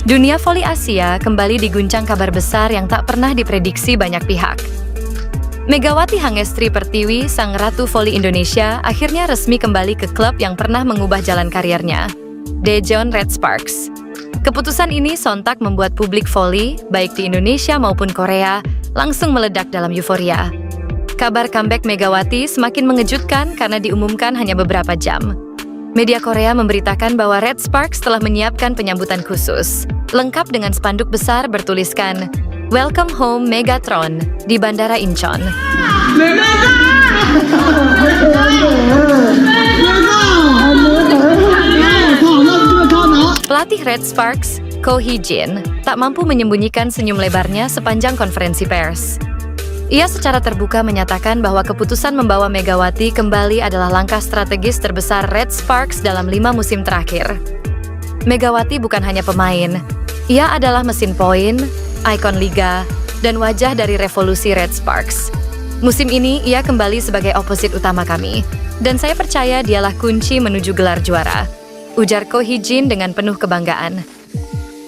Dunia voli Asia kembali diguncang kabar besar yang tak pernah diprediksi banyak pihak. Megawati Hangestri Pertiwi, sang ratu voli Indonesia, akhirnya resmi kembali ke klub yang pernah mengubah jalan karirnya, Daejeon Red Sparks. Keputusan ini sontak membuat publik voli, baik di Indonesia maupun Korea, langsung meledak dalam euforia. Kabar comeback Megawati semakin mengejutkan karena diumumkan hanya beberapa jam. Media Korea memberitakan bahwa Red Sparks telah menyiapkan penyambutan khusus, lengkap dengan spanduk besar bertuliskan Welcome Home Megatron di Bandara Incheon. Pelatih Red Sparks, Ko Hee-jin, tak mampu menyembunyikan senyum lebarnya sepanjang konferensi pers. Ia secara terbuka menyatakan bahwa keputusan membawa Megawati kembali adalah langkah strategis terbesar Red Sparks dalam 5 musim terakhir. Megawati bukan hanya pemain, ia adalah mesin poin, ikon liga, dan wajah dari revolusi Red Sparks. Musim ini ia kembali sebagai oposit utama kami, dan saya percaya dialah kunci menuju gelar juara, ujar Ko Hee-jin dengan penuh kebanggaan.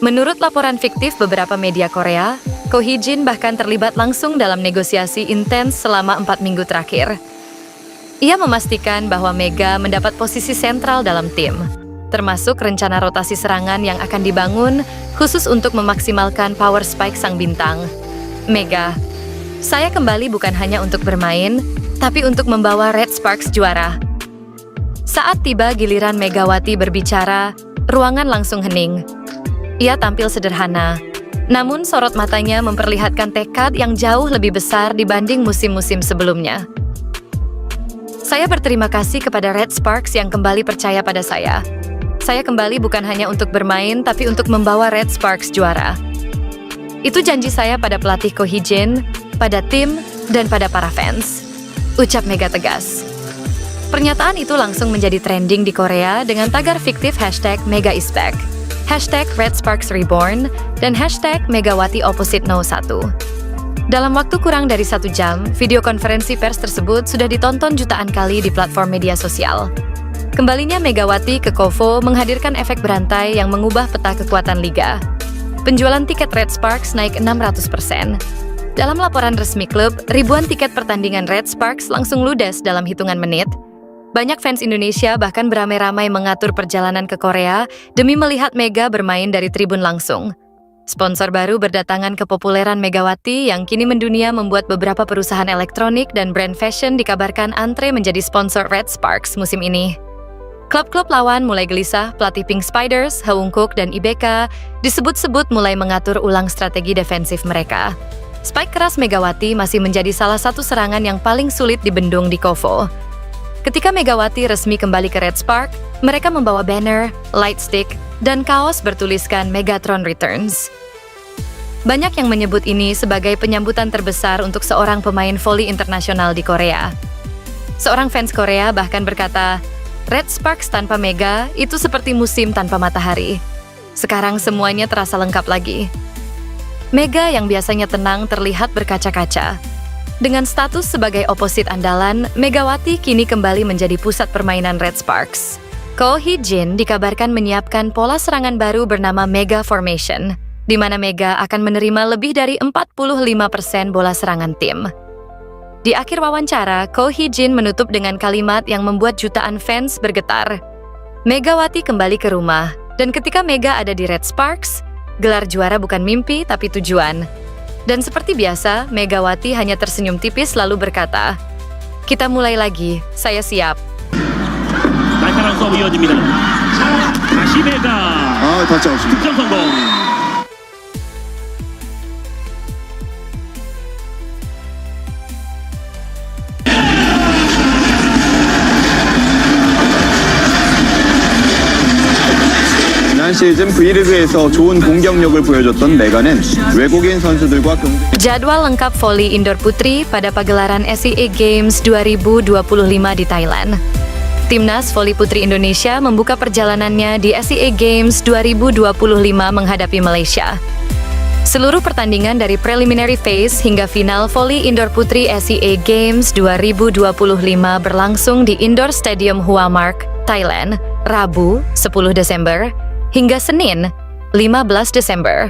Menurut laporan fiktif beberapa media Korea, Ko Hee-jin bahkan terlibat langsung dalam negosiasi intens selama 4 minggu terakhir. Ia memastikan bahwa Mega mendapat posisi sentral dalam tim, termasuk rencana rotasi serangan yang akan dibangun khusus untuk memaksimalkan power spike sang bintang. Mega, saya kembali bukan hanya untuk bermain, tapi untuk membawa Red Sparks juara. Saat tiba giliran Megawati berbicara, ruangan langsung hening. Ia tampil sederhana, namun sorot matanya memperlihatkan tekad yang jauh lebih besar dibanding musim-musim sebelumnya. Saya berterima kasih kepada Red Sparks yang kembali percaya pada saya. Saya kembali bukan hanya untuk bermain, tapi untuk membawa Red Sparks juara. Itu janji saya pada pelatih Ko Hee-jin, pada tim, dan pada para fans, ucap Mega tegas. Pernyataan itu langsung menjadi trending di Korea dengan tagar fiktif #MegaIsBack, #RedSparksReborn, dan #MegawatiOpposite01. Dalam waktu kurang dari 1 jam, video konferensi pers tersebut sudah ditonton jutaan kali di platform media sosial. Kembalinya Megawati ke KOFO menghadirkan efek berantai yang mengubah peta kekuatan liga. Penjualan tiket Red Sparks naik 600%. Dalam laporan resmi klub, ribuan tiket pertandingan Red Sparks langsung ludes dalam hitungan menit. Banyak fans Indonesia bahkan beramai-ramai mengatur perjalanan ke Korea demi melihat Mega bermain dari tribun langsung. Sponsor baru berdatangan kepopuleran Megawati yang kini mendunia membuat beberapa perusahaan elektronik dan brand fashion dikabarkan antre menjadi sponsor Red Sparks musim ini. Klub-klub lawan mulai gelisah, pelatih Pink Spiders, Hwangkook, dan IBK disebut-sebut mulai mengatur ulang strategi defensif mereka. Spike keras Megawati masih menjadi salah satu serangan yang paling sulit dibendung di KOFO. Ketika Megawati resmi kembali ke Red Spark, mereka membawa banner, light stick, dan kaos bertuliskan Megatron Returns. Banyak yang menyebut ini sebagai penyambutan terbesar untuk seorang pemain voli internasional di Korea. Seorang fans Korea bahkan berkata, Red Sparks tanpa Mega itu seperti musim tanpa matahari. Sekarang semuanya terasa lengkap lagi. Mega yang biasanya tenang terlihat berkaca-kaca. Dengan status sebagai oposit andalan, Megawati kini kembali menjadi pusat permainan Red Sparks. Ko Hee-jin dikabarkan menyiapkan pola serangan baru bernama Mega Formation, di mana Mega akan menerima lebih dari 45% bola serangan tim. Di akhir wawancara, Ko Hee-jin menutup dengan kalimat yang membuat jutaan fans bergetar. Megawati kembali ke rumah, dan ketika Mega ada di Red Sparks, gelar juara bukan mimpi tapi tujuan. Dan seperti biasa, Megawati hanya tersenyum tipis lalu berkata, "Kita mulai lagi, saya siap." 날카로운 서브 이어집니다. 다시 메가. 다시 아웃입니다. 득점 성공. 지난 시즌 V리그에서 좋은 공격력을 보여줬던 메가는 외국인 선수들과 경쟁. Jadwal lengkap voli indoor putri pada pagelaran SEA Games 2025 di Thailand. Timnas voli putri Indonesia membuka perjalanannya di SEA Games 2025 menghadapi Malaysia. Seluruh pertandingan dari preliminary phase hingga final voli indoor putri SEA Games 2025 berlangsung di Indoor Stadium Hua Mark, Thailand, Rabu, 10 Desember, hingga Senin, 15 Desember.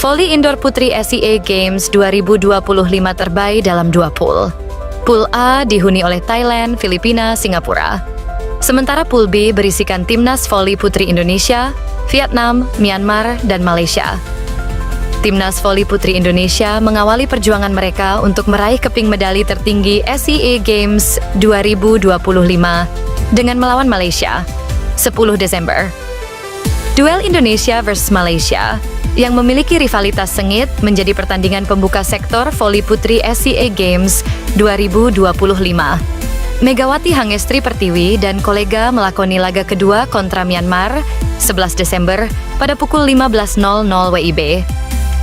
Voli indoor putri SEA Games 2025 terbaik dalam 2 pool. Pool A dihuni oleh Thailand, Filipina, Singapura. Sementara Pool B berisikan timnas voli putri Indonesia, Vietnam, Myanmar, dan Malaysia. Timnas voli putri Indonesia mengawali perjuangan mereka untuk meraih keping medali tertinggi SEA Games 2025 dengan melawan Malaysia, 10 Desember. Duel Indonesia versus Malaysia yang memiliki rivalitas sengit menjadi pertandingan pembuka sektor voli putri SEA Games 2025. Megawati Hangestri Pertiwi dan kolega melakoni laga kedua kontra Myanmar 11 Desember pada pukul 15.00 WIB.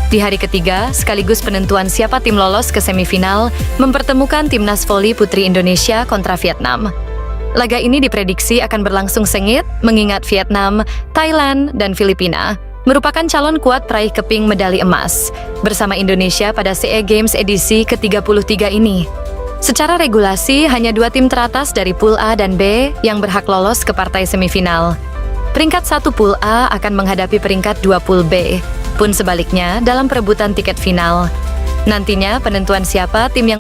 Di hari ketiga, sekaligus penentuan siapa tim lolos ke semifinal, mempertemukan timnas voli putri Indonesia kontra Vietnam. Laga ini diprediksi akan berlangsung sengit, mengingat Vietnam, Thailand, dan Filipina merupakan calon kuat peraih keping medali emas bersama Indonesia pada SEA Games edisi ke-33 ini. Secara regulasi, hanya 2 tim teratas dari Pool A dan B yang berhak lolos ke partai semifinal. Peringkat 1 Pool A akan menghadapi peringkat 2 Pool B, pun sebaliknya dalam perebutan tiket final. Nantinya penentuan siapa tim yang